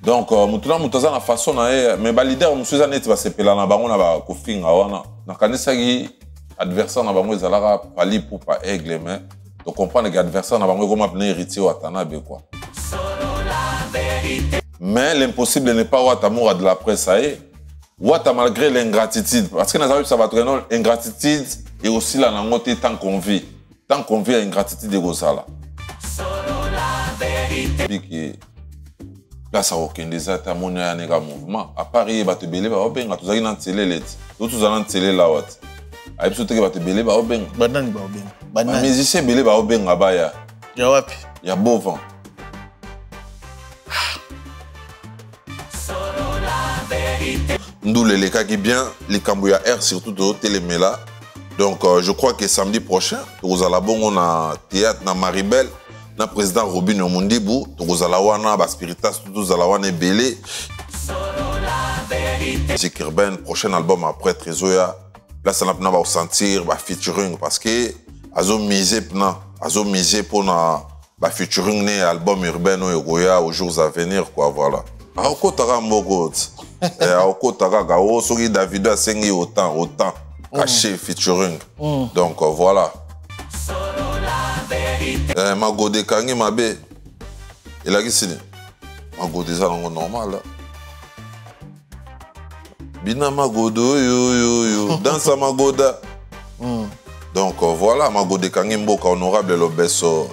Donc mutuna mutaza na façon na ye mais ba leader musuza neti ba sepela na bango na ba kofinga wana na kanisaki adversaire na bango ezalaka pali pour pas aigle mais de comprendre que adversaire na bango comme appeler héritier watana be quoi. Mais l'impossible n'est pas Wata amour de la presse ça est. Wata malgré l'ingratitude parce que dans ça va traîner ingratitude et aussi la nangote tant qu'on vit ingratitude de gozala. Puis place à aucun des états monnaie nega mouvement à Paris ba te belé ba obenga tozaki na télé let tout tozana télé la wat a biso te ba te belé ba obenga banani ba obenga banani musicien belé ba obenga ba ya wapi ya Bovan Ndoule les cas qui bien les Cambouya R surtout de téléméla donc je crois que samedi prochain nous allons on a théâtre na Maribel na président Robin Omundibu tozala wana ba spiritas tozala wana belé musique urbaine prochain album après Trezoya là ça n'a pas sentir ba featuring parce que azo miser pour na ba featuring né album urbain oyoya aux jours à venir quoi voilà akotaka mbogot akotaka gao soki Davido asengi autant caché featuring donc voilà Magode kangi mabe il a dit Magode ça normal bina Magode yo dans sa Magoda donc voilà Magode kangi mboka honorable lobeso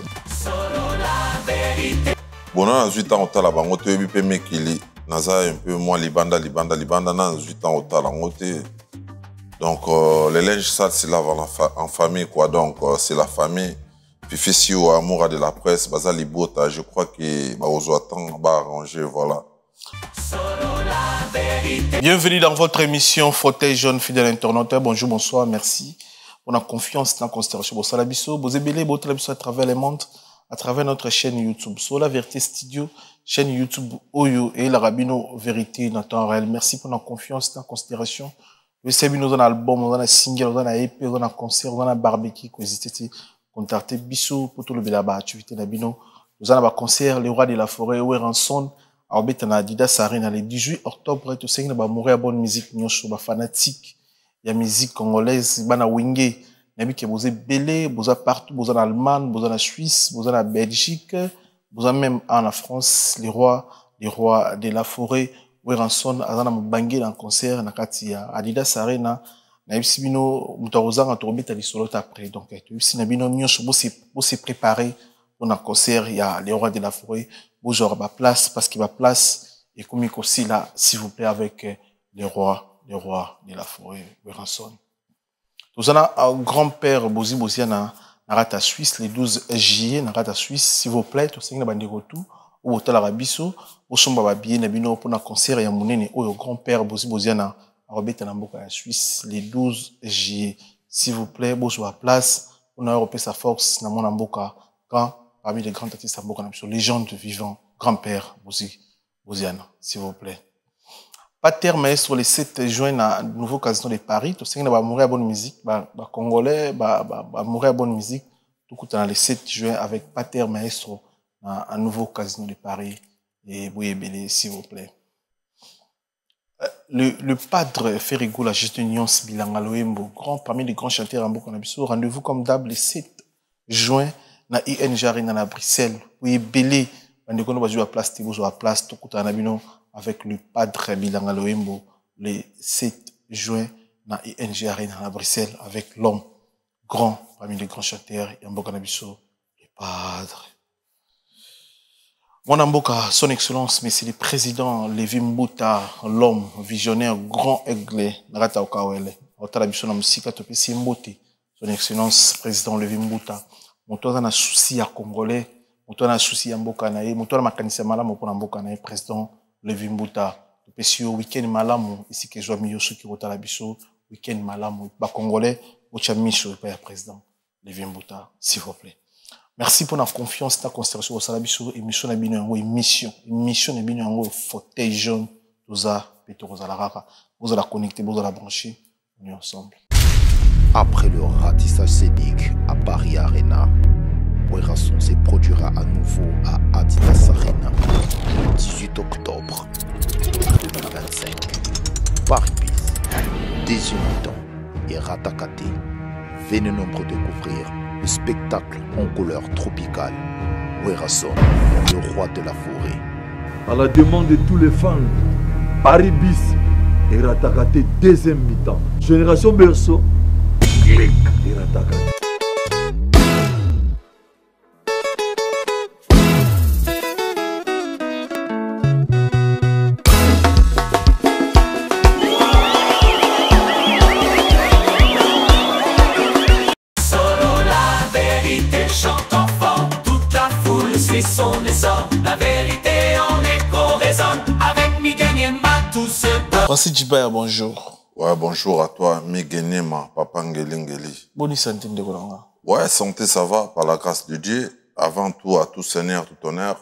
bon on a 8 ans au tala bango te bi pe mekili naza un peu moins libanda na 8 ans au tala ngote donc les linges sales c'est là en famille quoi donc c'est la famille. Fifi au amour de la presse, Bazali Bota, je crois que Baozo attend, va arranger, voilà. Bienvenue dans votre émission Fauteuil jaune fidèle internaute. Bonjour, bonsoir, merci. On a confiance dans la considération. Bon, salabiso, vous ébélez, vous à travers les mondes, à travers notre chaîne YouTube. Sur la Vérité Studio, chaîne YouTube Oyo et la Rabino Vérité dans temps réel. Merci pour la confiance dans la considération. Vous savez, nous avons un album, nous avons un single, nous avons un EP, nous avons un concert, nous avons un barbecue, contactez Bissou pour tout le bélaba activité nabino nous avons un concert les rois de la forêt où ranson à obétana Adidas Arena le 18 octobre tout ça va mourir bonne musique nyosho ba fanatique ya musique congolaise bana wingé nabi ke boze belé boza partout boza en Allemagne boza en Suisse boza en Belgique boza même en France les rois de la forêt où ranson azana mbangi dans concert na kati ya Adidas Arena na bino mutaroza en tombeta li solo après donc si na bino nyosho bo se préparer pour un concert il y a les rois de la forêt bo genre ba place parce qu'il va place et comme aussi là s'il vous plaît avec les rois de la forêt Ranson nous avons un grand-père Bozi na rata Suisse le 12 juillet na rata Suisse s'il vous plaît to singa bandeko tout au hôtel Arabiso au somba ba bien na bino pour un concert ya munene au grand-père Bozi na Robert Namboka en Suisse, les 12 juillet. S'il vous plaît, bonjour à place. On a repéré sa force dans mon Namboka. Quand, parmi les grands artistes Namboka, légende vivant, grand-père, Boziana, s'il vous plaît. Pater Maestro, le 7 juin, à nouveau casino de Paris. Tout ce qui va mourir à bonne musique, Congolais, va mourir à bonne musique. Tout coup, dans le 7 juin, avec Pater Maestro, à nouveau casino de Paris. Et Bouyebele, s'il vous plaît. Le padre Ferrigo, la gestion Union Bilanga Loembo, grand parmi les grands chanteurs en Bokonabiso, rendez-vous comme d'hab le 7 juin na ING Arena à Bruxelles. Oui, belé, on va jouer à place, Tibozo à place, tout à Nabino avec le padre Bilanga Loembo le 7 juin na ING Arena à Bruxelles avec l'homme grand parmi les grands chanteurs en Bokonabiso, le padre. Mon amboka, son excellence, monsieur le président Lévi Mbuta, l'homme visionnaire, grand aigle, Narata Okawele, Otalabiso Msika Topesi Mbote, son excellence, président Lévi Mbuta, mon toit a souci à Congolais, mon toit a souci à Mbokanae, mon toit a makanisa malamu pour Mbokanae, président Lévi Mbuta, Topesi au week-end malamu, ici que je vois mieux ceux qui Otalabiso, week-end malamu, ba Congolais, Ochamicho, président Lévi Mbuta, s'il vous plaît. Merci pour la confiance dans la considération au Salabiso, émission Nabino, émission Nabino, fauteuil jaune, tout ça, vous allez connecter, vous allez brancher, on est ensemble. Après le ratissage scénique à Paris Arena, Ranson se produira à nouveau à Adidas Arena le 18 18 octobre 2025. Paris-Bis, Désunitons et Ratakate. Venez nombreux découvrir le spectacle en couleur tropicale. Werason, le roi de la forêt. À la demande de tous les fans, Paris-Bis et Ratakate deuxième mi-temps. Génération Berceau, clic et Ratakate. Son essor, la vérité en écho résonne avec Miguel Niema, tout ce Francis Djibaya, bonjour. Ouais, bonjour à toi, Miguel Niema, Papa Ngeli. Bonne santé de Golanga. Ouais, santé, ça va, par la grâce de Dieu. Avant tout, à tout seigneur, tout honneur.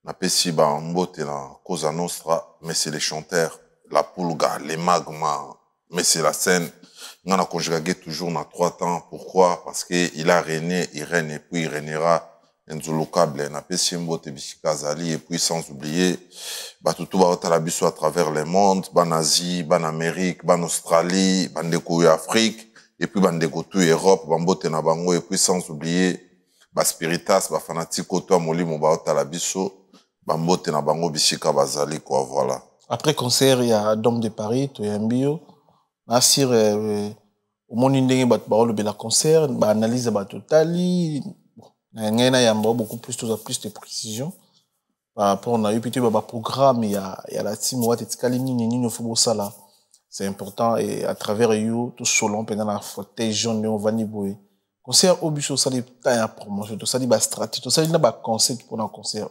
Na pesi ba mbote na Cosa Nostra, mais c'est les chanteurs, la Pulga, les magmas, mais c'est la scène. On a conjugué toujours dans 3 temps. Pourquoi? Parce qu'il a régné, il règne et puis il régnera. Nzulukable, na pesi mbote Bishikazali, et puis sans oublier, tout à travers le monde, ban Asie, ban Amérique, ban Australie, ban Deko Afrique, et puis ban Deko tout Europe, ban mbote na bango, et puis sans oublier, Spiritas, fanatique auto molimo ba la biso, ban mbote na bango Bishika Bazali, quoi, voilà. Après concert, il y a Dom de Paris, Toyambio, Nassir, au monde indé, le concert, analyse totali. Il y a beaucoup plus de précision. Par rapport, on a eu plutôt un programme, il y a la team, c'est important, et à travers eux, tout selon, pendant la fauteuil jaune, on va nibouer. Concert au bus, ça dit, t'as promotion, ça dit, stratégie, ça dit, n'a pas concept pour un concert.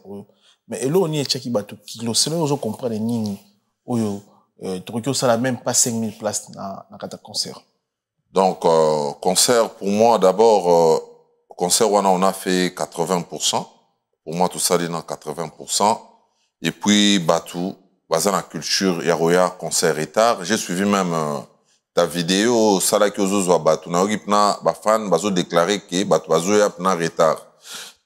Mais là, on y est, check, tout kilo, c'est là où on comprend les nini, où, Tokyo, ça n'a même pas 5000 places dans un concert. Donc, concert, pour moi, d'abord, concert, on a fait 80%. Pour moi, tout ça, il y a 80%. Et puis, Batou, basé dans la culture, Yaroya, concert retard. J'ai suivi même ta vidéo, ça là, qui ozo Batou. Na ogi pna, fan, bazo déclaré que Batou, bazo ya pna retard.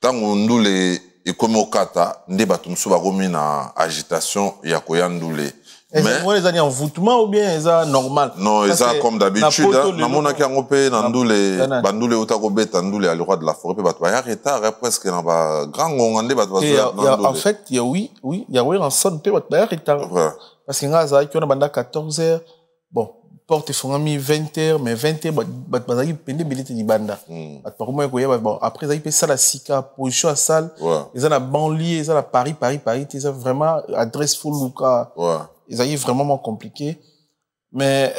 Tant on les ekomokata, nde Batou msou bagomi na agitation, yakoya ndoule. Mais les années en voûtement ou bien ils normal? Non, ils ont comme d'habitude. Na mona ki angope na ndoule, bandoule utakobeta ndoule à le roi de la forêt, bato ba retard presque na ba grand ngongande bato ba. En fait, il y a oui, il y a en sonne pe bato ba retard. Parce que ngaza qui on a banda 14h, bon, porte fongami 20h, mais 20h bato bazaki pende bilite di banda. Bato ko moy ko ya bon, après ça il peut ça la sika position à salle. Ils ont la banlieue, ils ont la Paris, ils ont vraiment adresse full luka. Ils arrivent vraiment compliqué. Mais,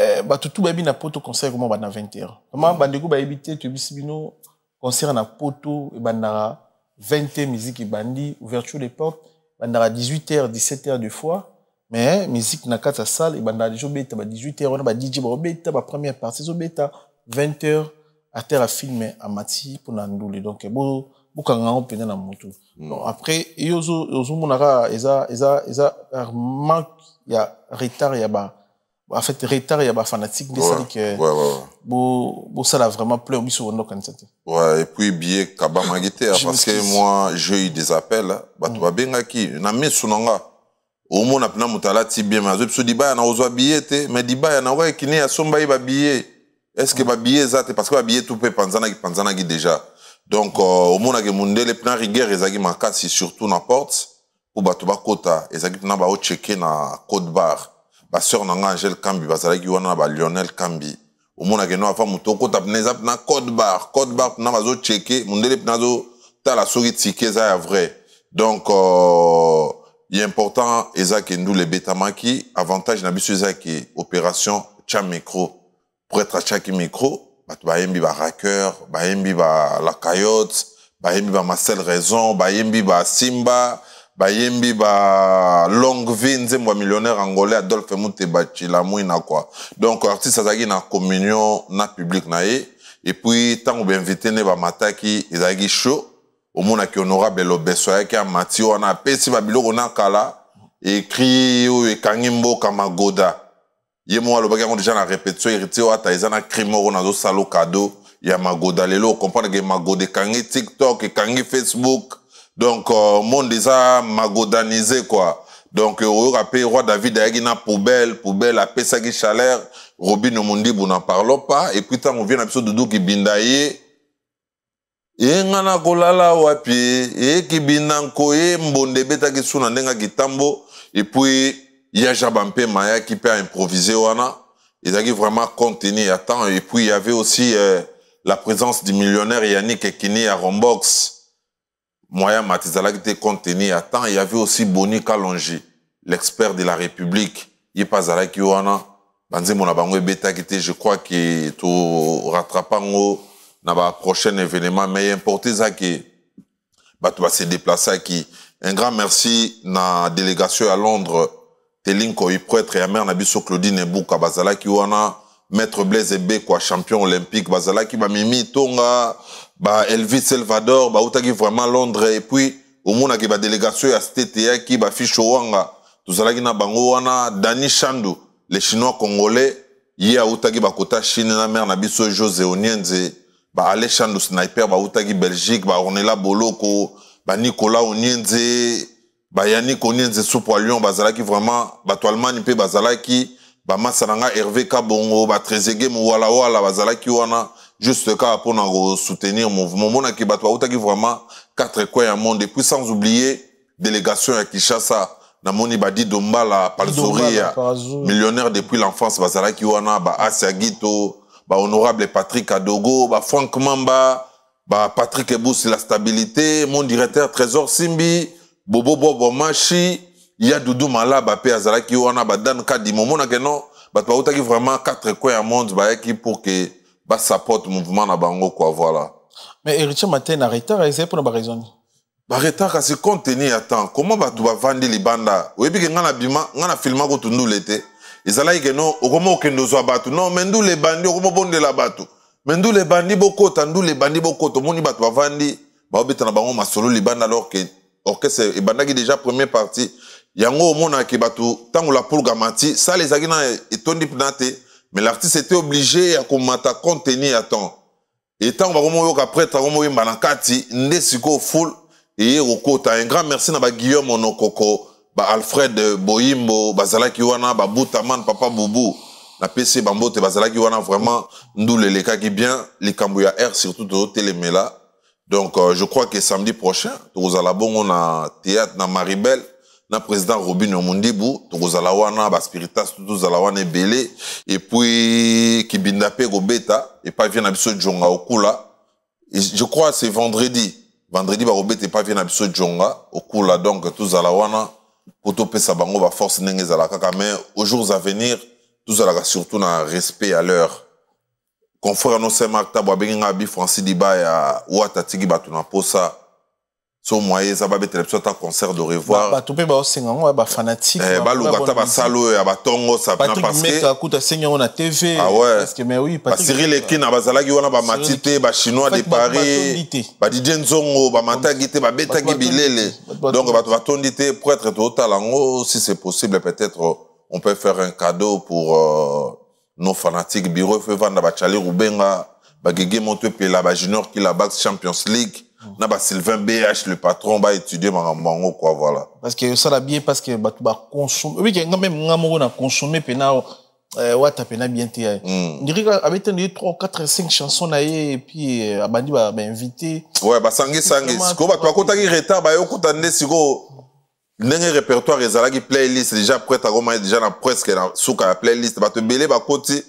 tout baby na poto concert comment na 20h. Comment bandeko ba éviter tu bisibino concert na poto et bandara 20h musique et bandi ouverture des portes bandara 18h 17h deux fois. Mais musique na kata salle et bandara déjà beta ba 18h on a ba DJ ba beta ba première partie zo beta 20h à terre à filmer à mati pour na ndoule. Donc bukanga on pena na moto. Donc après yozo monaka eza manque il y a retard, il y a en fait retard, il y a fanatique de ça que ça l'a vraiment plein au sur comme ça. Ouais, et puis billet kabama guitare parce que moi j'ai eu des appels bato ba benga ki na mesunanga au monde na mutala ti bien mais zo diba na ozo billet te mais diba na wa kini ya somba ba billet est-ce que ba billet zate parce que ba billet tout peut panzana ki déjà donc au monde ke mundele plan rigueur ezaki makasi surtout na porte pour bato ba kota ezaki na ba o checker na code bar ba sœur nanga Angel Kambi bazalaki wana ba Lionel Kambi au mona ke no afa muto kota pneza na code bar na bazo checker mundele pnazo ta la soki ticket ça est vrai donc il est important ezaki ndu le betamaki avantage na biso ezaki opération cha micro pour être à chaque micro bato ba yembi ba racker ba yembi ba la coyote ba yembi ba Marcel Raison ba yembi ba Simba bayembi ba longue vie nzembo millionnaire angolais Adolphe Muteba Chilamouina quoi donc artiste azaki na communion na public na ye et puis tant on invité ne ba mataki ezaki show au mona ki honorable Lobeso yaki amati wana pesi ba biloko na kala écrit ou ekangimbo kamagoda ye mo alobaki ngo déjà na répétition hérité ata ezana crimo na zo salo cadeau ya magoda lelo comprendre que magoda kangi TikTok kangi Facebook. Donc, monde déjà magodanisé, quoi. Donc, au rappel, roi David a une poubelle, a pesagi chaleur, Robin Omondibu n'en parlons pas, et puis, on vient à l'épisode de Doudou qui bindaye, et ngana kolala wapi, et qui bindanko, et mbonde beta qui suna nenga gitambo, et puis, il y a Jabampe Maya qui peut improviser, wana, il a vraiment contenu à temps, et puis, il y avait aussi, la présence du millionnaire Yannick Ekini à Rombox, Moya Matizala qui était contenu à temps. Il y avait aussi Boni Kalonji, l'expert de la République. Il pas Zala qui wana. Banzi mona bango beta qui était, je crois que tout rattrapango na ba prochain événement. Mais importé ça qui bah tu vas se déplacer qui. Un grand merci na délégation à Londres. Telinko y prêtre et amère nabiso Claudine Ebouka Bazala qui wana. Maître Blaise Ebe quoi champion olympique Bazala qui ba Mimi Tonga. Bah Elvis Salvador bah outaki vraiment Londres et puis au monde qui ba délégation à STTA qui ba fiche wanga tuzalaki na bango wana Dani Chandu les chinois congolais ya outaki ba kota Chine na mère na biso José Onienze ba Ale Chandu sniper ba outaki Belgique ba Ornella Boloko ba Nicolas Onienze ba Yannick Onienze soupo Lyon bazalaki vraiment ba to Allemagne pe bazalaki ba Masananga Hervé Kabongo ba Trezeguet Mouala wala bazalaki wana juste cas pour soutenir mouvement mon qui batwa outaki vraiment 4 coins à monde et puis sans oublier délégation à Kinshasa na moni badi Dombala Palzoria millionnaire depuis l'enfance bazala ki wana ba Asia Gito ba honorable Patrick Adogo ba Franck Mamba ba Patrick Ebousi la stabilité mon directeur Trésor Simbi Bobo Bobo Machi ya Doudou Malaba pe azala ki wana ba Dan Kadi momona que non batwa outaki vraiment 4 coins à monde ba qui pour que bah ça porte mouvement na bango quoi voilà. Mais Héritier Matin na retard c'est pour la raison. Bah retard c'est contenu attends comment bah tu vas vendre les banda. Oui puis que ngana bima ngana filma ko tundu l'été. Ezala que non okomo okendo zo batu non mendu les bandi okomo bonde la batu. Mendu les bandi boko tandu les bandi boko to moni batu va vandi ba obeta na bango masolo les banda alors que orchestre et banda qui déjà première partie yango mona ke batu tango la pour gamati ça les agina etondi pnate. Mais l'artiste était obligé à commenter contenu à temps. Et tant qu'on va voir après, tant qu'on va voir Manakati, Ndesiko full et Rokota. Un grand merci à Guillaume Onokoko, Alfred Boyimbo, Bazala Kiwana, Boutaman, Papa Boubou, la PC Bambote, Bazala Kiwana, vraiment, nous les cas qui bien, les Kambouya R, surtout de Téléméla. Donc, je crois que samedi prochain, nous allons on a théâtre dans Maribel. Na président Robin Omondibu, tozala wana ba spiritas tozala wana belé et puis Kibindape Robeta et pas vient na biso Djonga okula. Je crois c'est vendredi ba Robeta et pas vient na biso Djonga okula donc tozala wana pour topé sa bango ba force ndenge zala kaka mais aux jours à venir tozala surtout na respect à l'heure. Confrère no sema tabwa benga bi Francis Dibaya ou atatiki batu na posa. So moyen ça va être un concert de revoir ba topé ba osenga ba fanatique ba lugata ba salo ya ba tongo ça parce que akuta senga on a TV parce que mais oui Patrick Cyril Ekina bazalaki wana ba matite ba chinois de Paris ba DJ Nzongo ba matagite ba betaki bilele donc ba tondité pour être total en si c'est possible peut-être on peut faire un cadeau pour nos fanatiques bureau fait vendre ba Chali Rubenga ba Gege Montepela ba Junior qui la Bax Champions League. Na ba Sylvain BH le patron va étudier marambango quoi voilà parce que ça la bien parce que ba consommer oui que même ngamoko na consommer pena wata pena bien té on dirait avec 3 4 5 chansons na et puis abandi ba invité ouais ba sangi ko ba to akotaki retard ba yokuta nde siko ndenge répertoire ezalaki playlist déjà prêt à goma déjà na presque na suka playlist ba to belé ba koti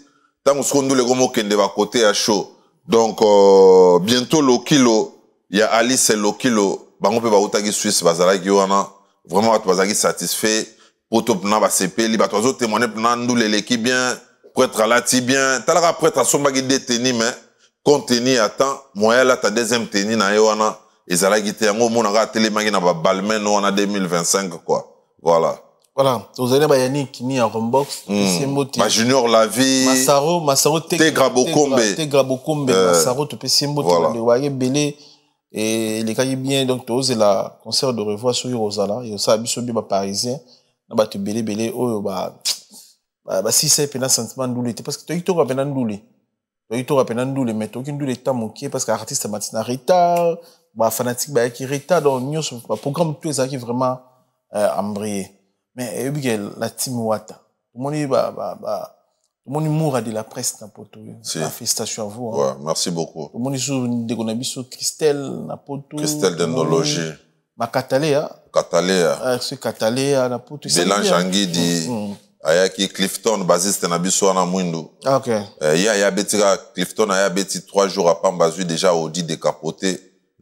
tango skondu le gomo kende ba côté à show donc bientôt le kilo il y a Alice Lokilo, bango pe ba utaki Suisse bazalaki wana, vraiment tu bazalaki satisfait, poto pna ba CP, li ba tozo témoigner pna ndule l'équipe bien, prêtre là ti bien, talaka prêtre somba ki détenu mais contenu attend, moyen là ta deuxième tenue na yo wana, ezalaki te yango mona ka télémaki na ba balmen wana 2025 quoi. Voilà. Voilà, vous avez Yannick ni à Rombox, ma Junior la vie, Massaro Tegra Bokombe, Massaro te Pessimbo, te voyez belé. Et les cas bien donc c'est la concert de revoir sur Rosala et ça biso bi ba parisien na ba te belé oh ba si c'est pena sentiment ndoulé parce que toi tu pena ndoulé mais toi qui ndoulé temps moqué parce que artiste matin retard ba fanatique ba qui retard donc nous programme tout ça qui vraiment embrayé Mais la team Wata. Tout le monde mourra de la presse dans poto. Félicitations à vous. Ouais, merci beaucoup. Tout le monde sur des gonabiso Christelle na poto. Christelle d'Ethnologie. Ma Cataléa. Cataléa. C'est Cataléa na poto. Bélan Jangi dit ayaki Clifton basiste na biso na Mwindu. Ah, OK. Ya betira Clifton aya beti 3 jours après bazu déjà Audi décapoté.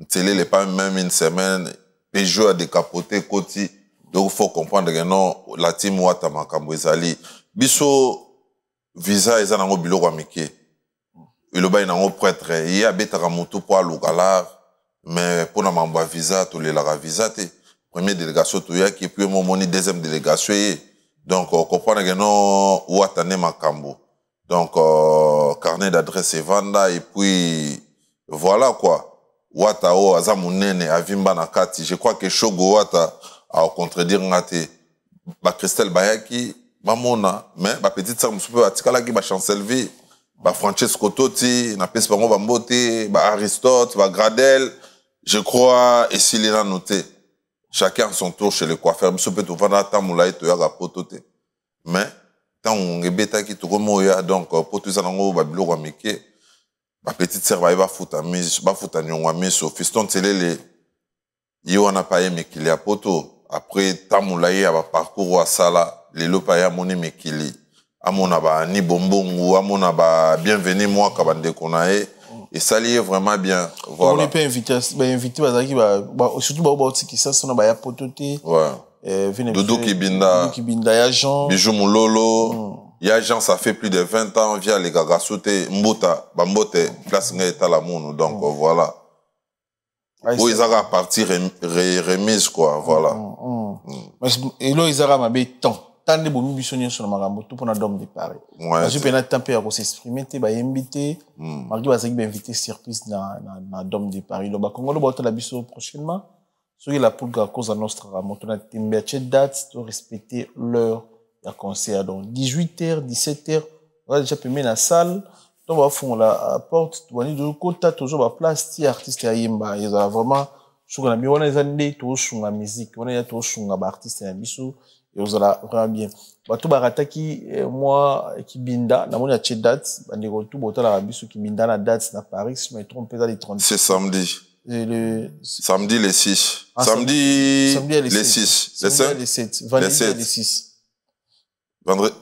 Télé les pas même une semaine Peugeot a décapoté Koti. Donc il faut comprendre que non la team Wata makambo ezali biso visa eza nango biloko amike. Iloba nango prêtre ya betara moto po alukala mais pour na mamba visa to le la visa te. Première délégation to ya qui puis moni deuxième délégation. Donc, on comprend que non, Wata ne makambo. Donc, carnet d'adresse est vanda, et puis, voilà quoi. Wata o, azamunene, avimba na kati. Je crois que Shogo Wata, a contredire ngate, ba Christelle Bayaki, ba mona, mais ba petite sœur moussoupe, ba tikala ki ba Chancelvi, ba Francesco Totti, na pesi bango ba Mbote, ba Aristote, ba Gradel, je crois, et s'il a noté. Chacun son tour chez le coiffeur. Biso peut tout vendre tant moulay to yaga potote. Mais tant on ebeta ki to moya donc potu sanango babilo kwa mike. Ba petite sœur va futa mise, ba futa nyongwa mise au fiston telele. Yo na pa yeme kili a poto. Après tant moulay a ba parcours à sala, les lopa ya moni mekili. Amona ba ni bombongu, amona ba bienvenue moi ka bande konae. Et ça lié vraiment bien. Voilà. On n'est pas invité, surtout qui ça, c'est un pototé. Ouais. Doudou Kibinda. Ya Jean. Bijou Moulolo. Ya Jean, ça fait plus de 20 ans via les Gagasote, Mbota, Bambote, place Ngeta Lamoun. Donc voilà. Où ils ont parti remise, quoi. Voilà. Et là, ils ont mis temps. Tant de bonnes missions sur le marambo, tout pour un dôme de Paris. Ouais. Je peux pas temps pour s'exprimer, tu vas inviter. Marquis va inviter surprise dans dôme de Paris. Le Congo le boîte la biso prochainement. Sur la poule à cause de notre montant de timber date, de respecter l'heure de concert. Donc 18h, 17h, on va déjà permis la salle. Donc on va faire la porte, on va dire de côté toujours la place, ti artiste à Yimba. Ils ont vraiment sur la on a des années tout sur la musique, on a tout sur la artiste à biso. Et vous allez vraiment bien. Batou barata qui moi qui binda na moni a date bandi tout boto la biso qui binda la date na Paris si je me trompe pas les 30. C'est samedi. Samedi les 6. Ah, samedi les 6. Les 7. Les 7. Vendredi les 6. Vendredi.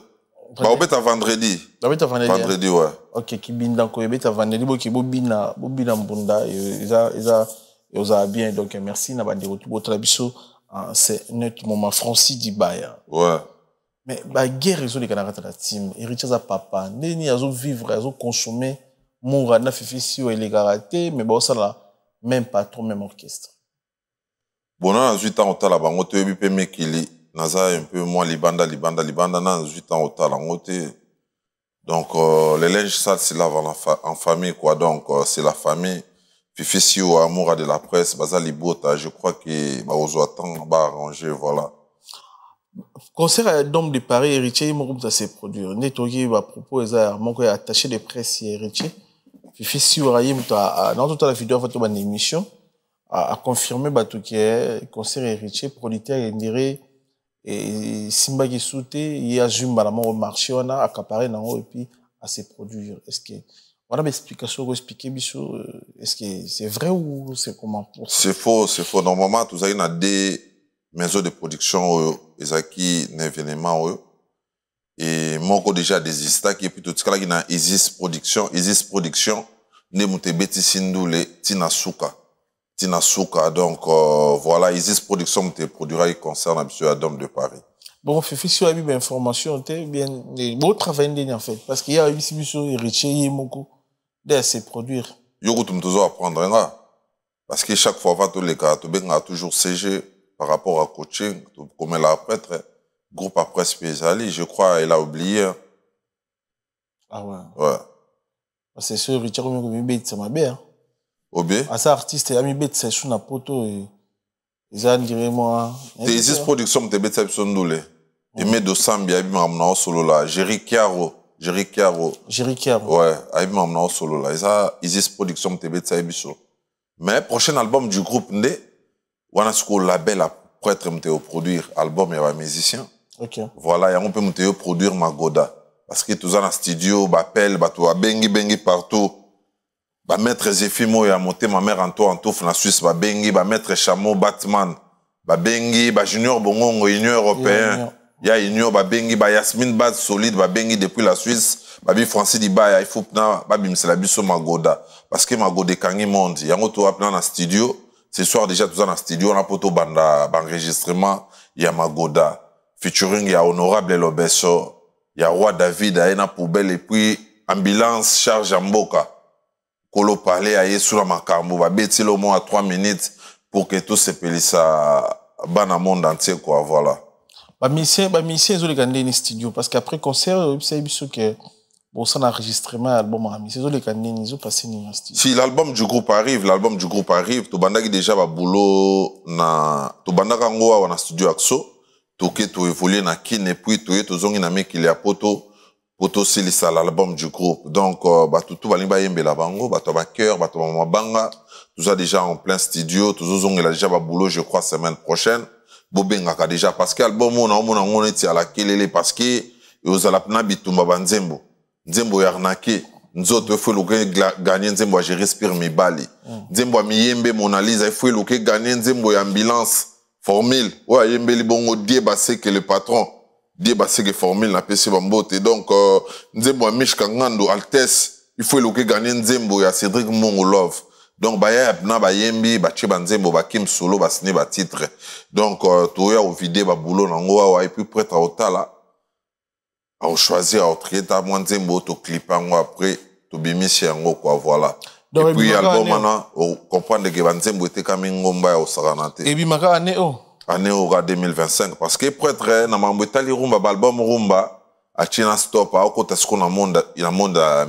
Bah au beta vendredi. Vendredi ouais. OK qui binda ko beta vendredi bo ki bo bina mbunda ils a bien donc merci na bandi tout boto la biso. C'est notre moment Francis Dibaya. Ouais. Mais la guerre réseau les Canadiens de la team. Héritiers à papa. Neni azo vivre, azo consommer. Moura na fifi si ou les garaté. Mais bon ça là, même patron, même orchestre. Bon on a 8 ans au tala bango te ebi pe mekili. Naza un peu moins libanda na 8 ans au tala ngote. Donc les linges sales c'est là en famille quoi. Donc c'est la famille. Fifi si ou amour de la presse, Bazali Bota, je crois que Baozo attend, va arranger, voilà. Concert à Dôme de Paris, héritier, mon groupe, ça s'est produit. Nettoyer, va proposer, mon gars, attaché des presses, héritier. Fifi si ou Raïm, dans toute la vidéo, en fait, une émission, a confirmé, tout qui est concert héritier, producteur, il dirait, et Simba qui sauté, il y a Zumba, la mort au marché, on a accaparé, et puis, à se produire. Est-ce que, on a une explication, expliquer, Bissou, est-ce que c'est vrai ou c'est comment? C'est faux. Normalement, tout ça, il y a des maisons de production, ils ont qui événement, et moi, déjà des istas, et puis tout ça, il y a Isis Production, ne moutebeti sindoule, Tinasuka, donc, voilà, Isis Production, te produira, il concerne, monsieur Adam de Paris. Bon, Fifi, si vous avez une information, bien, bon travail, en fait, parce qu'il y a ici, monsieur, héritier, il y a beaucoup. De se produire. Yo tu toujours apprendre parce que chaque fois va tous les cas tu ben toujours CG par rapport à coaching comme la prêtre groupe après spécial je crois il a oublié. Ah ouais. Ouais. C'est sûr Richard comme bête ça m'a bien. Obé. À ça artiste ami bête c'est sous na poto et ils ont dirait moi. Des production te bête ça sondole. Et mais de Sambia bi mamna solo là Jerry Chiaro. Ouais, aïe maman solo là, ça Isis Production TB ça ebiso. Mais prochain album du groupe Ndé, on a ce qu'on label à prêtre me produire album et musicien. Ok. Voilà, et on peut monter produire Magoda. Parce que tout ça dans le studio, appelle, bengi partout. Maître Zefimo a monté ma mère en touf na Suisse, bengi, maître Chameau, Batman, bengi, Junior Bongo, Union Européen. Il y a Union, bengi, Yasmine Bad solide, bengi depuis la Suisse, bi Francis Diba, il faut na, c'est biso Magoda. Parce que Magoda kangi monde. Il y a un autre dans le studio. Ce soir déjà tout ça dans le studio, on a poto banda, enregistrement, il y a Magoda. Featuring, il y a Honorable Lobesso, il y a Roi David, il y a poubelle, et puis ambulance, charge Mboka. Kolo parler à Yesu la makambo, va bêtir au moins à 3 minutes pour que tout se pélisse à bana monde entier, quoi, voilà. Mission, ils ont gagné dans studio, parce qu'après concert, c'est sûr que bon, ça enregistrement, album, ils ont gagné, ils ont passé dans studio. Si l'album du groupe arrive, tout bandaki déjà va boulot na, tout bandaka ngoa wana studio Axo, tout que tout évolue na kin, et puis tout zongi na mec il y a poto c'est ça l'album du groupe. Donc, tout va l'imba yembe la bango, to ba cœur, to ba mabanga, tout ça déjà en plein studio, tout ça il a déjà va boulot, je crois, semaine prochaine. Bobengaka déjà, parce que l'album on est à la kelele, parce que, aux alapna bitumba banzembo. Nzembo yarnake, nzoto faut le gagner nzembo je respire mi bali. Nzembo mi yembe Mona Lisa, il faut le gagner nzembo ya ambulance, formule. Ouais, yembe li bongo die basse que le patron. Die basse que formule na pesi bambote. Donc, nzembo mishka ngando Altesse, il faut le gagner nzembo ya Cédric Mongo Love. Donc, baya na ba yembi, ba che banzembo, ba kim solo, ba sine ba titre. Donc, tout ya au vide ba boulot nango wa, et puis prêtre à otala. À choisir à autre état moins nzembo to clip après to bimisi yango quoi voilà. Et puis album maintenant on comprend que banzembo était comme ngomba au saranate. Et puis maka année 2025 parce que prêtre na mambetali rumba album rumba a China stop à côté ce qu'on a monde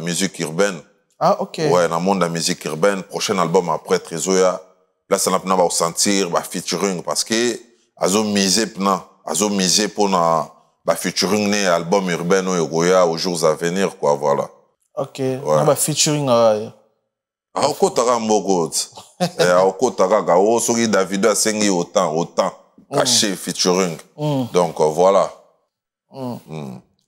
musique urbaine. Ah OK. Ouais, dans monde de musique urbaine, prochain album après Trezoya, là ça n'a pas va sentir featuring parce que azo misé pour na featuring né album urbain aux jours à venir quoi voilà. OK. Ouais. Featuring Okotaka mbogo. Okotaka gao soki Davido a sengi autant caché featuring. Donc voilà.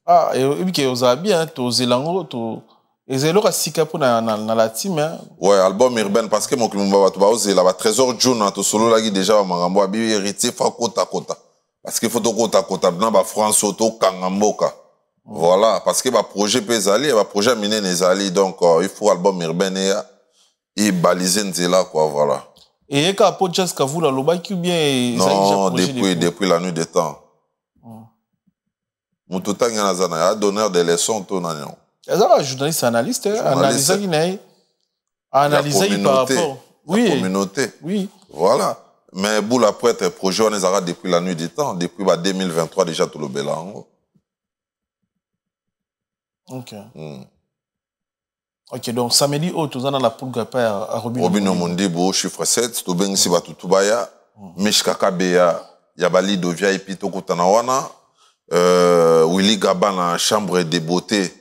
Ah et puis que vous bien to zelango to ezelo ka sika po na la team hein. Ouais, album urbain parce que mon kimba ba to ba ozela ba trésor June to solo la déjà marambo abi héritier fa kota. Parce qu'il faut que tu aies France Auto Kangamboka. Voilà, parce que le projet peut aller, le projet mine les ali, donc il faut album urbain et baliser nzela quoi, voilà. Et il y a un podcast que vous l'avez ou bien non, depuis la nuit des temps. Moutouta Nganazana a donné des leçons tout n'anion. Il y a un journaliste analyste, analyser par rapport. Oui. La communauté. Oui. Voilà. Mais pour la prêtre projet on les a depuis la nuit des temps, depuis 2023 déjà tout le bélango. OK. OK, donc samedi tout ça dans la poule à Robino Mondibo chiffre 7, to bengi si batu tubaya, Mishka Kabeya, Yabali Dovia et Pito Kutanawana, Willy Gabana chambre de beauté,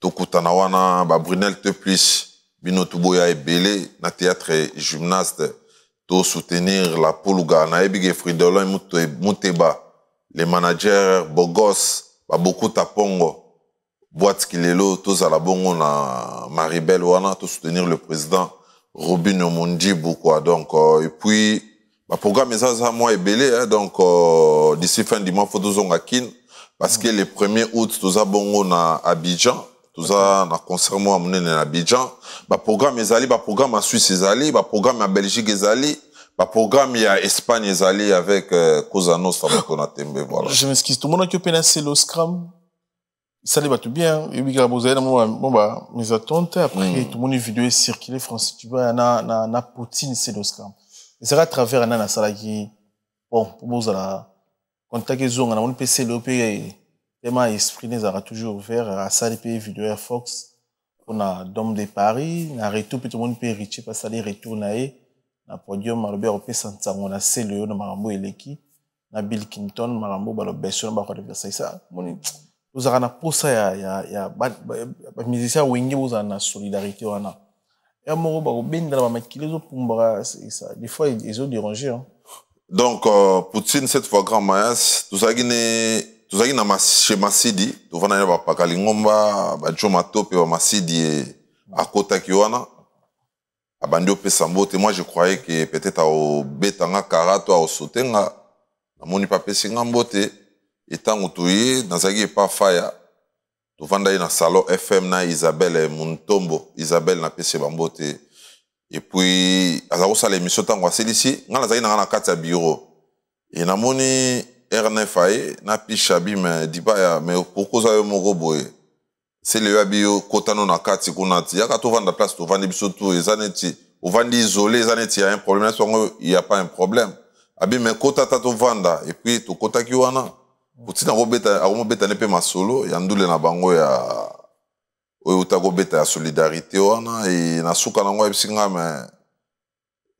to Kutanawana, Brunel Teplis, Bino Tuboya et Belé, na théâtre gymnaste. To soutenir la Poluga, na ebige Fridolin Muteba, les managers, Bogos, beaucoup tapongo, boîte kilelo, tous à la bongo na Maribel wana, to soutenir le président Robin Omondibu quoi. Donc et puis le programme ça moi est belé donc d'ici fin du mois faut tous on kin parce que le 1er août tous à bongo na Abidjan. Tout ça, na concert moi amené na Abidjan. Programme ezali, programme en Suisse ezali, programme en Belgique ezali, programme il y a Espagne ezali avec Cosa Nostra qu'on a tembe voilà. Je m'excuse, tout le monde qui pénacé le scrum. Ça va tout bien. Et puis vous avez bon mes attentes après tout le monde vidéo est circulé français tu vois na Poutine c'est le scrum. Et ça à travers na sala qui bon pour vous la contacter zone on PC le pays tellement esprit nous aura toujours ouvert à ça les pays vidéo Air Fox on a Dom de Paris na retour tout le monde peut richer parce aller retourner na podium Albert op Santa on a Célio na Marambo Eleki na Bill Clinton Marambo ba le besoin ba de Versailles ça moni vous aura na posa ya musicien wingi vous en a solidarité wana et moro ba benda ba makile zo pumbara c'est ça des fois ils ont dérangé hein. Donc Poutine cette fois grand maïs tout ça guiné tozalaki na chez Masidi tovanda na bapakali ngomba bajo matope ba Masidi akotaki wana abandi opesa mbote. Moi je croyais que peut-être au betanga karato au sotenga namoni pa pesi ngambote etango toye nazaki pa faya tovanda na salon FM na Isabelle Muntombo Isabelle na pesi bambote et puis azako sala émission tango aselisi nga nazaki na kati ya bureau et namoni RNFAE na pishabi me dibaya me pourquoi ça moko boye c'est le abio kotano na kati kuna ti yaka to vendre place to vendre biso tout ezaneti ou vendre isolé ezaneti il y a un problème il y a pas un problème abi me kota ta to vendre et puis to kota ki wana utina ko beta akomo beta ne pe masolo ya ndule na bango ya oyo utako beta ya solidarité wana et na suka na ngo ebisinga me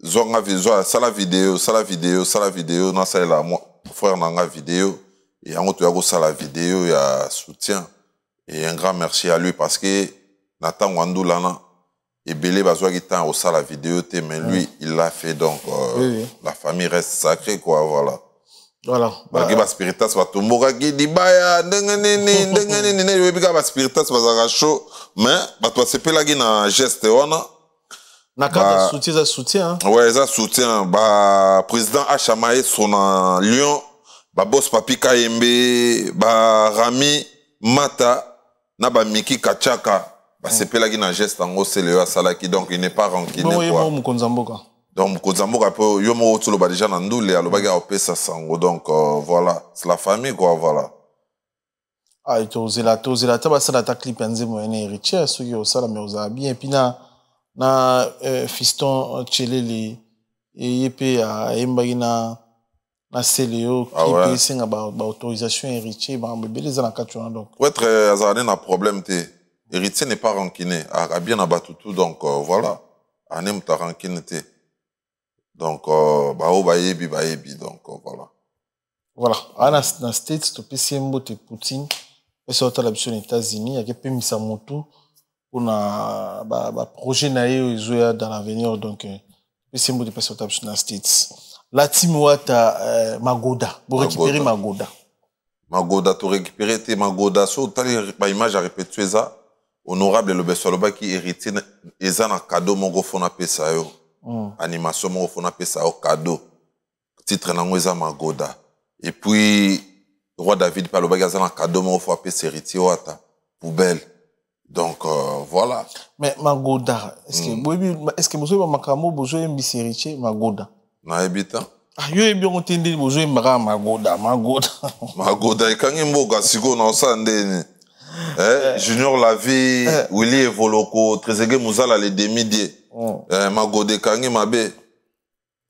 zonga visual sala vidéo na sala moi frère nanga vidéo et en tout cas ça la vidéo il y a soutien et un grand merci à lui parce que Nathan Wandulana et Belé bazwa qui temps au ça la vidéo mais lui il l'a fait donc oui. La famille reste sacrée quoi voilà balaki ba spiritas ba tomboka ki dibaya ndengeni webika ba spiritas bazaka chaud mais ba to sepela ki na geste wana na cadre soutien ouais ça soutien ba président Achamae son en Lyon ba boss Papi Kayembe ba Rami Mata na ba Miki Kachaka ba sepela ki na geste ngo seleo salaki donc il n'est pas ranquiné quoi donc Mukonzamboka po yo mo tolo ba déjà na ndule alobaki opesa sango donc voilà c'est la famille quoi voilà ah tozela taba sala ta clip nze moyenne héritier soki osala mais oza bien et puis na fiston Chelele et a embaki na Seleo qui senga ba autorisation héritier ba mbele za na katuna donc ouais très azarné na problème te héritier n'est pas ranquiné a bien abatutu donc voilà anem ta ranquiné te donc ba o ba yebi donc voilà ana na states to pesembo te Poutine et sorta la mission aux États-Unis avec pemisa motu pour na ba projet na yo dans l'avenir donc pesembo te sorta la mission states la team wata Magoda pour récupérer Magoda to récupérer te Magoda so tali ba image à répéter ça honorable le besoloba qui héritier ezana cadeau mongo fona pesa yo animation mongo fona pesa yo cadeau titre nango eza Magoda et puis roi David paloba ezana cadeau mongo fona pesa héritier wata poubelle donc voilà mais Magoda est-ce que besoin makambo besoin mbisi héritier Magoda na ebita yo ebi on tindi besoin mbaka Magoda ekangi mboka siko na osandeni Junior Lavi Willy Evoloko Trezege Muzala les demi-dié Magoda kangi mabe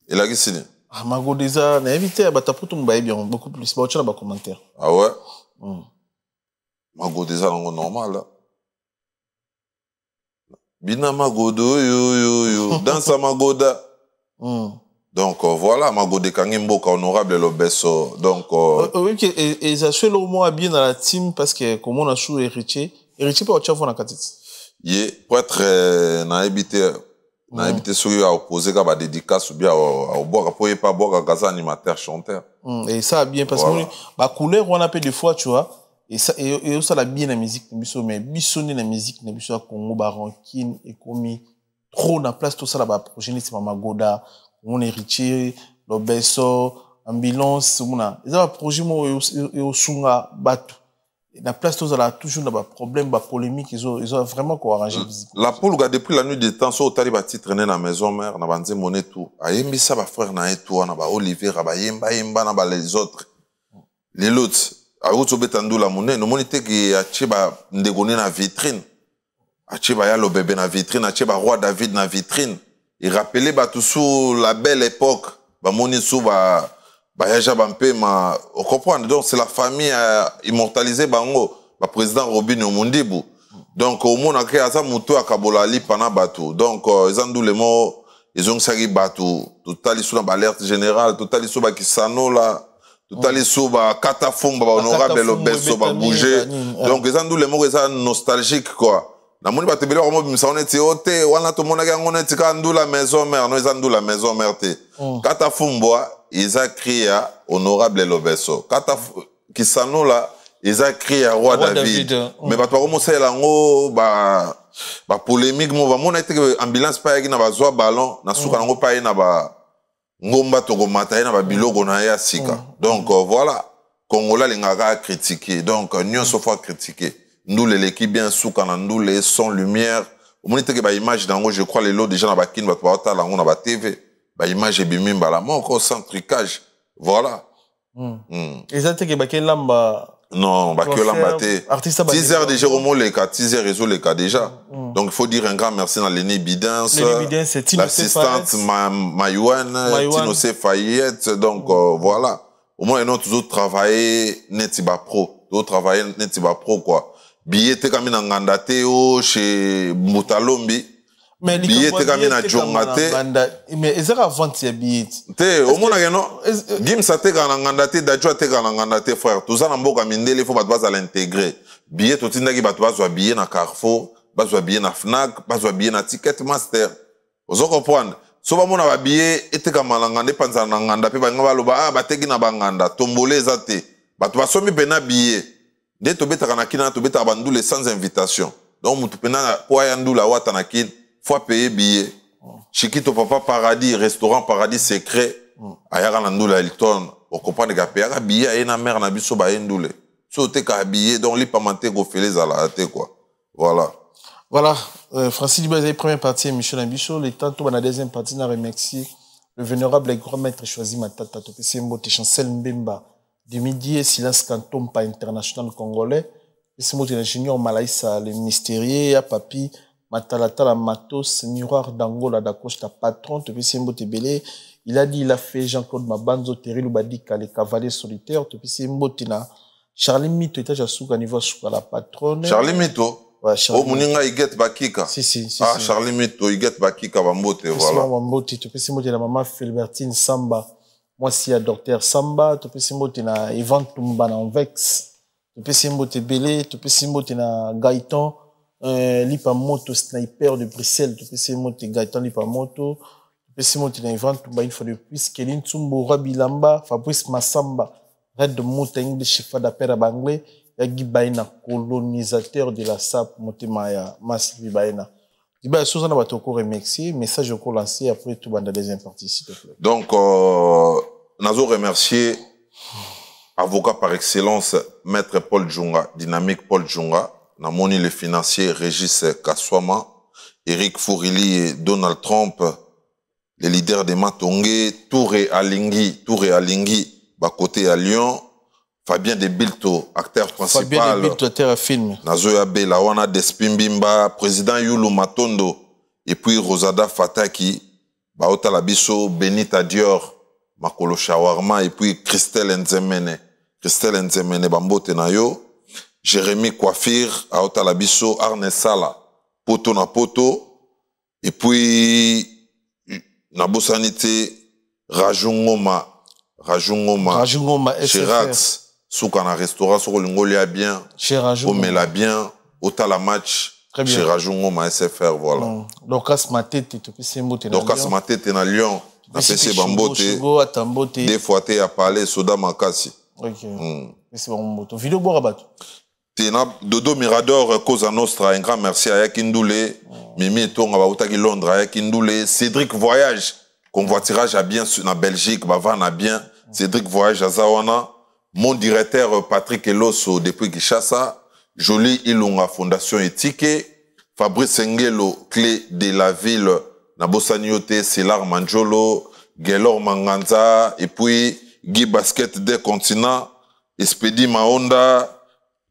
elaki sini Magoda za na éviter bataputu mbaye bien beaucoup plus ba otcha ba commentaire ah ouais Magoda za ngo normal bina Magoda yo dans sa Magoda donc voilà Magoda kangi mboka honorable Lobeso donc oui et ça fait le mot bien dans la team parce que comme on a chou héritier pas au chavo na katiti ye pour être na habité sur à opposer ka ba dédicace ou bien au boire pour pas boire gaza animateur chanteur et ça bien parce que ba couleur on appelle des fois tu vois et ça la bien la musique biso mais bisoni la musique na biso Congo ba rankine et commis trop na place tout ça là ba projet c'est Magoda mon héritier Lobeso ambulance mona ils ont un projet mo et au sunga batu la place tous là toujours dans problème ba polémique ils ont vraiment quoi arrangé la poule depuis la nuit des temps so tali ba titre na maison mère na banze monnaie tout ayembi ça ba frère na eto na ba Olivier ba yemba na ba les autres a auto betandu la monnaie no monite ki a chiba ndegone na vitrine a chiba ya lo bébé na vitrine a chiba roi David na vitrine et rappeler ba tout sous la belle époque ba moni sous ba yaja bampe ma on comprend donc c'est la famille immortalisé bango ba président Robin Omundibu donc au monde a asa muto akabola li pana bato donc ils ont les mots ils ont sagi bato totali sous la alerte générale totali sous ba kisano là totali sous ba katafumba ba honorable Lobeso ba bouger donc ils ont les mots ils sont nostalgiques quoi na moni batebele ko mo bimisa oneti ote wana to mona yango neti ka ndula maison mère no eza ndula maison mère te kata fumbwa iza cria honorable Lobeso kata Kisano là, ils ont créé un roi David. Mais bah, toi, comment c'est là, bah, polémique, moi, on a été ambulance pas avec na bazwa ballon, na souka nango pas na ba ngomba toko mataye na ba biloko na ya sika. Donc voilà, Congolais les ngaga critiquer. Donc nous se fois critiquer. Nous l'équipe bien souka na nous les son lumière. On a été que ba image dango, je crois les lots déjà na ba kin ba ta la on na ba TV. Ba image bimimba la mort encore sans tricage. Voilà. Et ça, que baké lamba. Non, baké lamba té. 10 heures déjà au moins les cas, 10 heures réseau les cas déjà. Donc il faut dire un grand merci à Lenny Bidens, l'assistante Maïwan, Tino C. Fayette. Donc voilà. Au moins nous toujours travailler Netiba Pro. Nous travailler Netiba Pro quoi. Billet te kami na ngandate o chez Mutalombi. Mais billet te kami na jongate. Mais est-ce que avant tu billet? Te au moins non. Gim sa te kana ngandate dajwa te kana ngandate frère. Tout ça na mboka mindele faut batwa à l'intégrer. Billet to tinda ki batwa zo billet na Carrefour, batwa billet na Fnac, batwa billet na Ticketmaster. Ozo comprendre. So ba mona ba billet ete kama na ngande panza na nganda pe ba ngaba loba ah bateki na banganda tombole zate. Batwa somi pena billet. Dès que tu as kina, tu as bandoules sans invitation. Donc, tu peux pas wata na kin, faut payer billet. Chiquito papa paradis, restaurant paradis secret. Ayara nandoula Hilton. On comprend que payera billet et na mère na biso ba endoule. So te ka billet donc li pas manter go félez à la tête quoi. Voilà. Voilà, Francis Dibazé, première partie, Michel Ambicho, le temps, la deuxième partie, on a remercié le vénérable et grand maître choisi Matata, c'est Mbote Chancel Mbemba. De midi et silence canton pas international congolais. Et c'est mon ingénieur Malaïsa, le mystérieux, à papi, Matalata, la matos, miroir d'Angola, d'accroche ta patron, te c'est Mbote Belé. Il a dit, il a fait Jean-Claude Mabanzo, Terry Loubadika, les cavaliers solitaires, te c'est Mbote na. Charlie Mito, était à Souka, niveau Souka, la patronne. Charlie Mito? Ouais, Charlie. Oh, Mouninga, il get Bakika. Si. Ah, Charlie Mito, il get Bakika, Bambote, voilà. Bambote, te c'est Mbote la maman Philbertine Samba. Moi, si y a docteur Samba, tu peux s'imboter na Ivan Tumba na Vex, tu peux s'imboter Belé, tu peux s'imboter na Gaëtan, Lipa Moto Sniper de Bruxelles, tu peux s'imboter Gaëtan Lipa Moto, tu peux s'imboter na Ivan Tumba une fois de plus, Kelin Tsumbo, Rabilamba, Fabrice Massamba, Red de Mouteng de chef d'appel à Banglé, Yagi Baina, colonisateur de la SAP, Motemaya, Massivi Baina. Ben, Susanna va te remercier, message encore lancé après tout dans la deuxième partie, s'il te plaît. Donc, Nazo remercier avocat par excellence, maître Paul Djunga, dynamique Paul Djunga, Namoni le financier Régis Kaswama, Eric Fourili et Donald Trump, les leaders de Matongé, Touré Alingui, Bakote à Lyon, Fabien de Bilto, acteur principal. Fabien de Bilto, acteur à film. Nazoya Belawana Despimbimba, président Yulu Matondo, et puis Rosada Fataki, Baota Labiso, Benita Dior, Makolo Shawarma, et puis Christelle Nzemene, Bambote Nayo, Jérémy Coiffir, Aota Labiso, Arne Sala, Poto na Poto, et puis Nabosanité, Rajungoma, Chirax, Souka na restaurant, sur le Ngolia bien, Omela bien, Otala match, chez Rajungoma SFR, voilà. Donc, à ce matin, tu peux s'imboter dans Lyon. Donc, à ce matin, tu es dans Lyon, na PC Bambote, des fois, tu as parlé, Soda Makasi. Ok. C'est bon, vidéo Borabat. Tina Dodo Mirador, Cosa Nostra, un grand merci à Yakindoule, Mimi Tonga, Bautaki Londres, à Yakindoule, Cédric Voyage, convoiturage à bien na Belgique, Bavan à bien, Cédric Voyage à Zawana, mon directeur Patrick Eloso depuis Kinshasa, Jolie Ilunga Fondation Éthique, Fabrice Ngelo, clé de la ville, Nabosaniote, Selar Manjolo, Gelor Manganza, et puis Guy Basket des Continents, Espedi Maonda,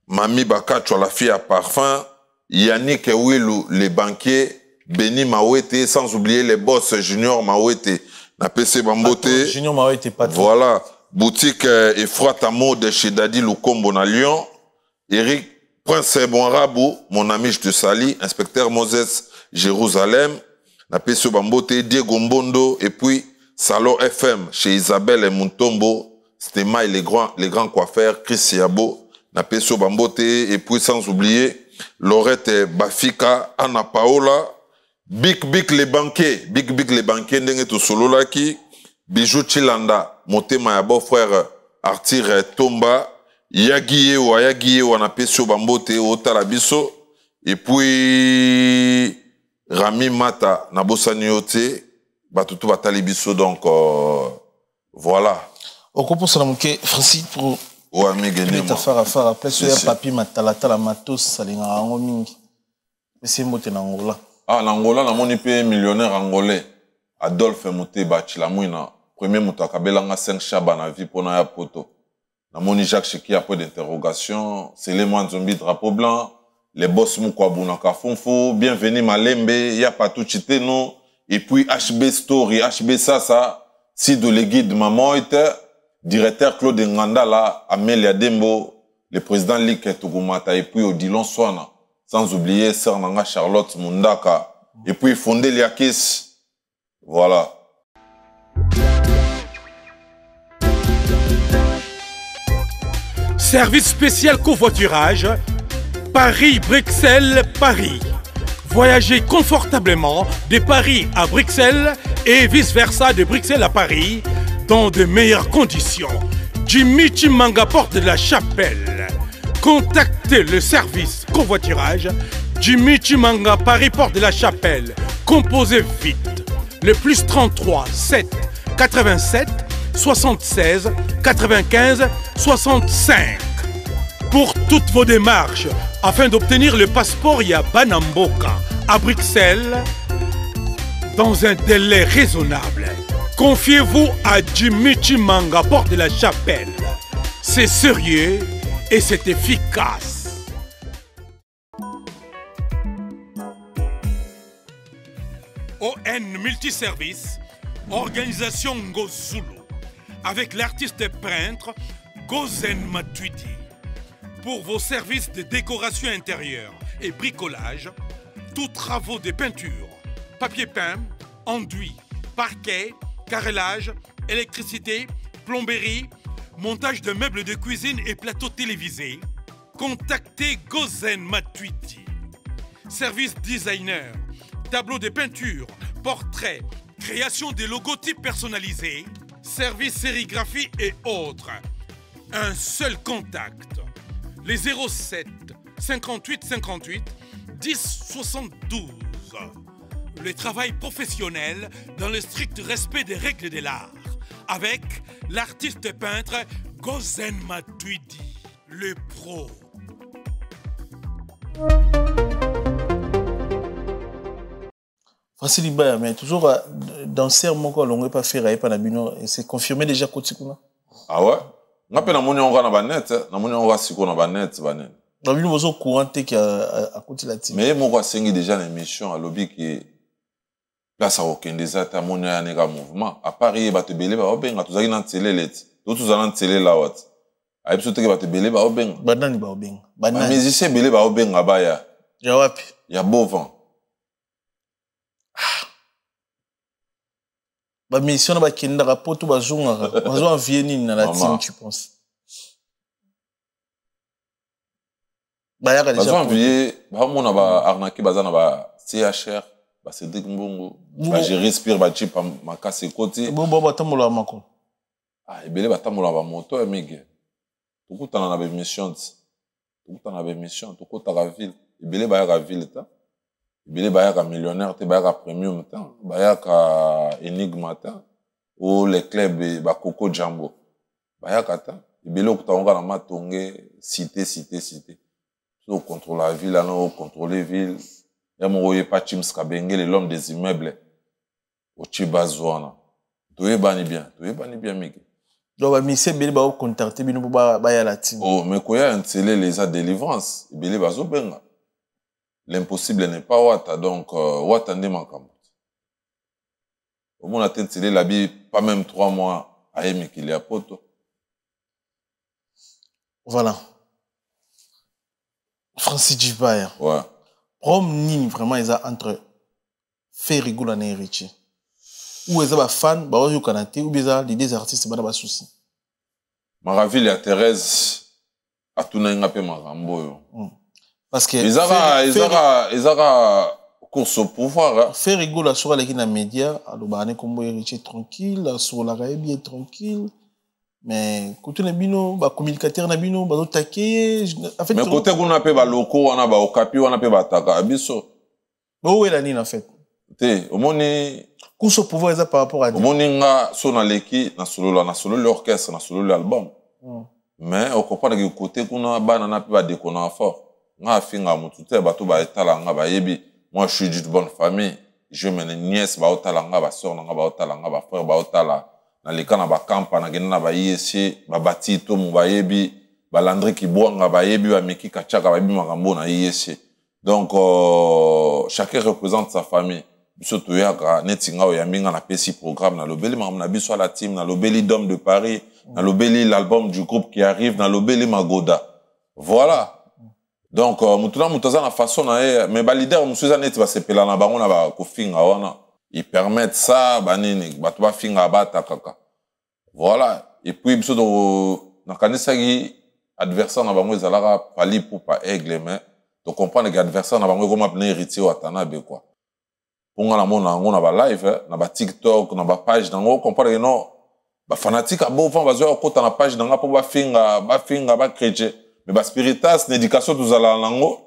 Mami Bakacho, la fille à parfum, Yannick Ewilu, les banquiers, Benny Mawete, sans oublier les boss Junior Mawete, na PC Bambote. Junior Mawete, pas voilà. Boutique Efrat Amo de chez Dadi Lukombo na Lyon. Eric Prince Bonrabou, mon ami, je te salue. Inspecteur Moses, Jérusalem. Na PC Bambote, Diego Mbondo. Et puis, Salon FM chez Isabelle et Muntombo. C'était Maï, les grands coiffeurs. Chris Siabo. Na PC Bambote. Et puis, sans oublier, Laurette Bafika, Anna Paola. Big les banquiers, ndenge to solo laki, Bijou Chilanda, Motema ya beau frère Arthur Tomba, Yagi on a pesé au bambote au talabiso. Et puis Rami Mata Nabosaniote Batutu Batalibiso, donc voilà. Au coup pour ça, Francis, pour ouais, mais gagner ta faire après ce papier matalata la matos salinga angomingi. Mais c'est moté n'Angola. Ah, l'Angola, la moni pe millionnaire angolais Adolphe Mouté Bachilamouina. Premier mouta kabelanga 5 chaba na vie pour na poto. Na moni Jacques Cheki après d'interrogation, c'est les moines zombi drapeau blanc, les boss moukwabouna kafonfo, bienvenue Malembe, y a pas tout chité non. Et puis HB Story, HB Sasa, si de le guide Mamoite, directeur Claude Ngandala, Amélia Dembo, le président Liket Tugumata, et puis Odilon Swana, sans oublier Sœur Nanga Charlotte Mundaka, et puis Fondé Liakis. Voilà. Service spécial covoiturage, Paris-Bruxelles-Paris. Voyagez confortablement de Paris à Bruxelles et vice-versa de Bruxelles à Paris dans de meilleures conditions. Jimmy Chimanga, porte de la Chapelle. Contactez le service covoiturage Jimmy Chimanga, Paris, porte de la Chapelle. Composez vite. Le plus 33 7 87 76 95 65. Pour toutes vos démarches, afin d'obtenir le passeport Yabanamboka à Bruxelles, dans un délai raisonnable, confiez-vous à Jimmy Chimanga, porte de la Chapelle. C'est sérieux et c'est efficace. ON Multiservice, organisation Ngozulu, avec l'artiste peintre Gozen Matuidi. Pour vos services de décoration intérieure et bricolage, tous travaux de peinture, papier peint, enduit, parquet, carrelage, électricité, plomberie, montage de meubles de cuisine et plateaux télévisés, contactez Gozen Matuidi. Service designer, tableau de peinture, portrait, création de logotypes personnalisés, service sérigraphie et autres. Un seul contact. Les 07 58 58 10 72. Le travail professionnel dans le strict respect des règles de l'art. Avec l'artiste peintre Gozen Matuidi, le pro. Francis Libaya, mais toujours dans ce moment, on n'a pas fait et c'est confirmé déjà Kotikuna. Ah ouais? Na pe na moni on na banet, na moni on siko na banet banen. Na bino bozo couranté qui a côté la team. Mais moi sengi déjà une émission à lobby qui place à aucun des ata moni ya nega mouvement. À Paris ba te belé ba obenga tozaki na télé let. To tozala na télé la wat. A biso te ba te belé ba obenga. Banani ba obenga. Banani. Mais musicien belé ba obenga ba ya. Ya wapi? Ya Bovan. Ba mission na ba kenda rapoto ba zonga. Ba zo envier na la team tu penses? Ba ya déjà. Ba zo envier ba mona ba arnaquer bazana ba CHR, ba Cédric Mbongo. Ba je respire ba chip ma casse côté. Bo ba tamola mako. Ah ebele ba tamola ba moto emige. Tokutana na ba mission. Tokutana na ba mission, tokota la ville. Ebele ba ya ville ta. Ebele ba ya millionnaire te ba ya premium ta. Ba ya énigme ta. Ou les clubs ba Coco Jambo. Ba ya kata. Ebele okutango na matonge cité. So contrôle la ville, on contrôle les villes. Il y a mon pas Chims Kabengele, l'homme des immeubles. Au Chibazouana. Tu es bani bien, Miguel. Donc, bah, monsieur Bélé va contacter Bino pour ba ya la team. Oh, mais quoi, un télé les a délivrance. Bélé va zo benga. L'impossible n'est pas Wata, donc Wata n'est pas comme. Au moins, on a télé la vie, pas même 3 mois à aimer qu'il y a poto. Voilà. Francis Djibaya. Ouais. Prom nini vraiment ils a entre Ferrigoula et Richie. Ou ils a fan, bah au Canada ou bien les deux artistes bah souci. Maraville à Thérèse a tout n'importe peu marambo. Parce que ils aura course au pouvoir. Ferrigoula sur les médias, alors bah on est comme Richie tranquille, sur la Raïbie tranquille. Mais côté Nabino, communicateur Nabino, taqué. Mais côté qu'on a pas locaux, on a pas okapi, on a pas taka abiso. Où est la ligne en fait? Te, au moni. Qu'est-ce pouvoir ça par rapport à. Au moni nga sona leki na solo l'orchestre, na solo l'album. Mais au comprend que côté qu'on a ba na pas déconner fort. Nga finga mutute bato ba etala nga ba yebi. Moi je suis d'une bonne famille. Je mène nièce ba otala nga ba sœur nga ba otala nga ba frère ba otala. Na leka na ba kampa na gena na ba yesi ba bati to mu ba yebi ba landri ki boanga ba yebi ba meki kachaka ba bi makambo na yesi. Donc chacun représente sa famille. Biso to yaka netinga o yaminga na pesi programme na lobeli mam na biso la team na lobeli Dom de Paris na lobeli l'album du groupe qui arrive na lobeli Magoda. Voilà. Donc mutuna mutaza na façon na mais ba leader musuza net ba sepela na bango na ba ko finga wana. Ils permettent ça, banini, batwa finga bata kaka. Voilà. Et puis, biso do na kanisa gi adversaire na bango ezalaka pali pour pas aigle mais to comprendre que adversaire na bango comme appeler héritier ou atanabe quoi. Pour nga na mona ngo na ba live, na ba TikTok, na ba page na ngo comprendre que non ba fanatique a beau fan bazo kota na page na nga pour ba finga ba chrétien. Mais ba spiritas l'éducation tous ala nango.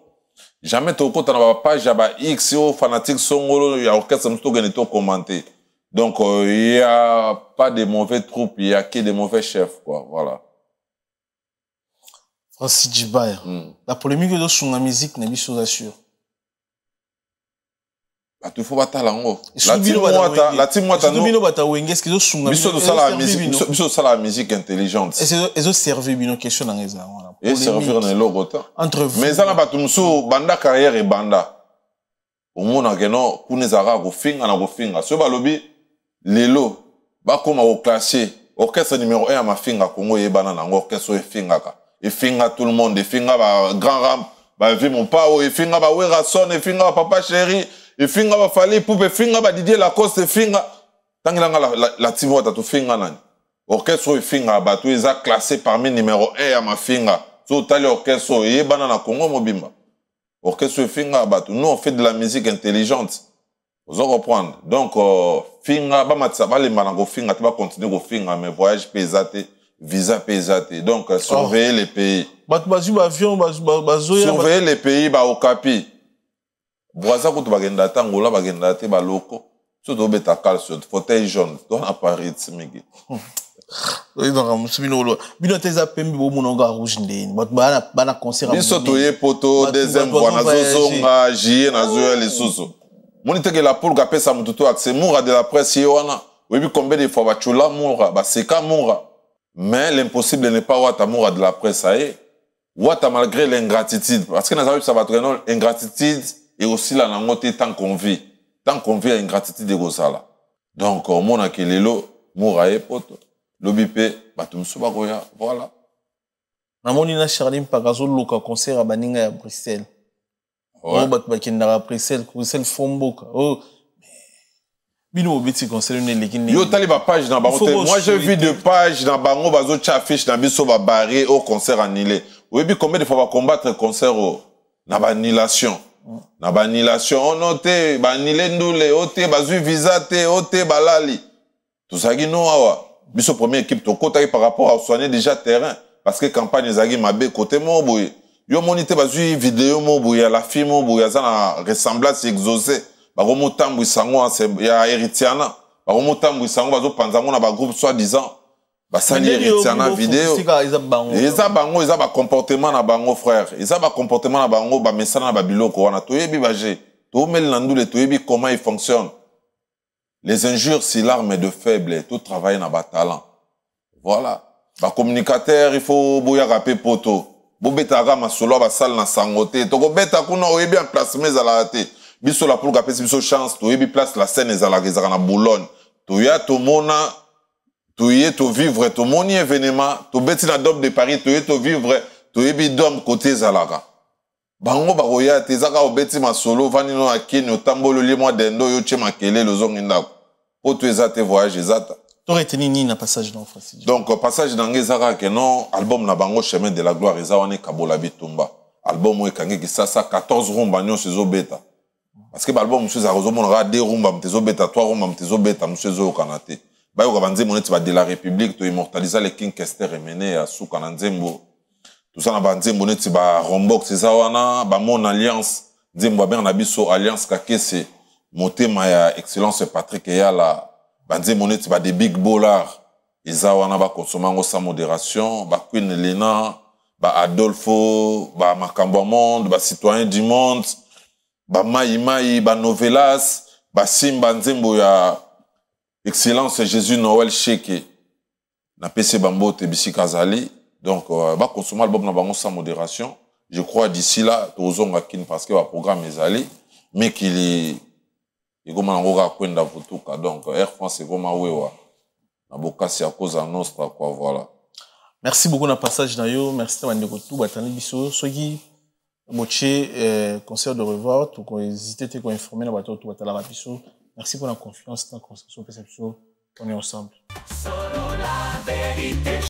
Jamais tu as na page ya ba X ou fanatique songolo ya orchestre msto gagné to commenter. Donc il y a pas de mauvais troupes, il y a que des mauvais chefs quoi, voilà. Francis Djibaya. La polémique de sur la musique n'est pas assure. Bah tu faut battre lango. La team moi ta no. Bino bata wenge est-ce que sur la musique biso sala musique intelligente. Est-ce servi bino question dans les voilà. Et servir dans l'ogota. Entre vous. Mais ça na batu muso banda carrière et banda. Au mona que non kunezara go finga na go finga. So balobi lelo ba koma au classé orchestre numéro 1 à ma finga Congo yebana na orchestre finga ka. Et finga tout le monde, et finga ba grand ram, ba vi mon pao, et finga ba Werason, et finga ba papa chéri, et finga ba Fali Poupe, et finga ba Didier Lacoste, et finga tangilanga la team wata tu finga nani. Orchestre finga ba tu les a classé parmi numéro 1 à ma finga. So tali orchestre yebana na Congo mobimba. Orchestre finga ba tu nous on fait de la musique intelligente. Vous en reprendre. Donc finga ba matsa ba le malango finga tu vas continuer go finga mais voyage pesate. Visa pesate. Donc, surveiller les pays. Surveiller les pays, au capi. Boisa kutu bagenda tangola bagenda te baloko. Surtout beta calcium, fauteuil jaune. Don à Paris, tsimigi. Bino teza pembi bo munonga rouge ndeni. Bana concert. Biso toye poto deuxième fois na zozonga jie na zoya les soso. Monite que la poule kapé sa mututo accès moura de la presse yoana. Oui, combien de fois bachula moura, ba seka moura. Mais l'impossible n'est pas Ouata Moura de la presse, ça y est. Ouata malgré l'ingratitude. Parce que nous avons ça va être l'ingratitude et aussi la langote tant qu'on vit. Tant qu'on vit, l'ingratitude est comme ça. Donc, au monde qui est là, Moura et poto. L'obipé, batum subagoya, voilà. Namoni na Charline Pagazo loka concert à Baninga à Bruxelles. Oh, batbakindara Bruxelles Fomboka. Oh. Bino obiti concert une l'équipe. Yo tali ba page na bango. Moi j'ai vu deux pages na bango bazo affiche na biso ba barré au concert annulé. Oui bi combien de fois va combattre concert na ba annulation. Na ba annulation on noté ba annulé ndule oté bazu visa té oté balali. Tout ça qui no awa. Biso première équipe to kota par rapport à soigner déjà terrain parce que campagne zagi mabe côté mo boy. Yo monité bazu vidéo mo boy la film mo boy ça na ressemblance exaucée. Baromo tambu sango ya Héritiana baromo tambu sango bazo panzango na ba groupe soi-disant basali Héritiana vidéo eza bango eza ba comportement na bango frère eza ba comportement na bango ba mesana na ba biloko wana toyebi baje to mel nandule toyebi comment il fonctionne les injures c'est l'arme de faible tout travailler na ba talent voilà ba communicateur il faut boya rapé poto bobeta ga masolo ba sal na sangote to ko beta kuna oyebi en placement za la té biso la pour kapesi biso chance to yebi place la scène ezalaka na Boulogne to ya to mona to ye to vivre to moni événement to beti na Dom de Paris to ye to vivre to yebi Dom côté ezalaka bango ba roya te zaka obeti masolo vani no akini otambolo li moi dendo yo che makele lozonginda po to ezate voyage ezata to reteni ni na passage dans Francis. Donc passage dans ezaka que non album na bango chemin de la gloire ezawane kabola bitumba album ekangi ki sasa 14 rumba nyo sezo beta. Parce que l'album, monsieur Zarozo, on aura 2 rumba, mtezo beta, 3 rumba, mtezo beta, monsieur Zo Kanate. bayoka banzembo neti de la République to immortalisa le King Kester Emene ya suka na nzembo tout ça na banzembo neti ba Rombox eza wana ba Mon Alliance nzembo ba na biso Alliance Kakese motema ya Excellence Patrick Eyala banzembo neti ba de Big Bolar eza wana ba konsomango sans modération ba Queen Elena ba Adolfo ba Makambo Monde ba Citoyen du Monde ba Mai ba Novelas ba Simba nzembo ya Excellence Jésus Noël Cheke na PC Bambo Tebisi Kazali donc ba consommer album na bango sans modération je crois d'ici là tozonga kin parce que ba programme ezali mais qu'il est igoma ngoka kwenda futuka donc Air France igoma wewa na bokasi à cause à nostra quoi voilà. Merci beaucoup na passage na yo merci na ndeko tout batani biso soki boche concert de revoir tout ko hésiter te ko informer na bato tout batala biso. Merci pour la confiance dans la construction de perception. On est ensemble.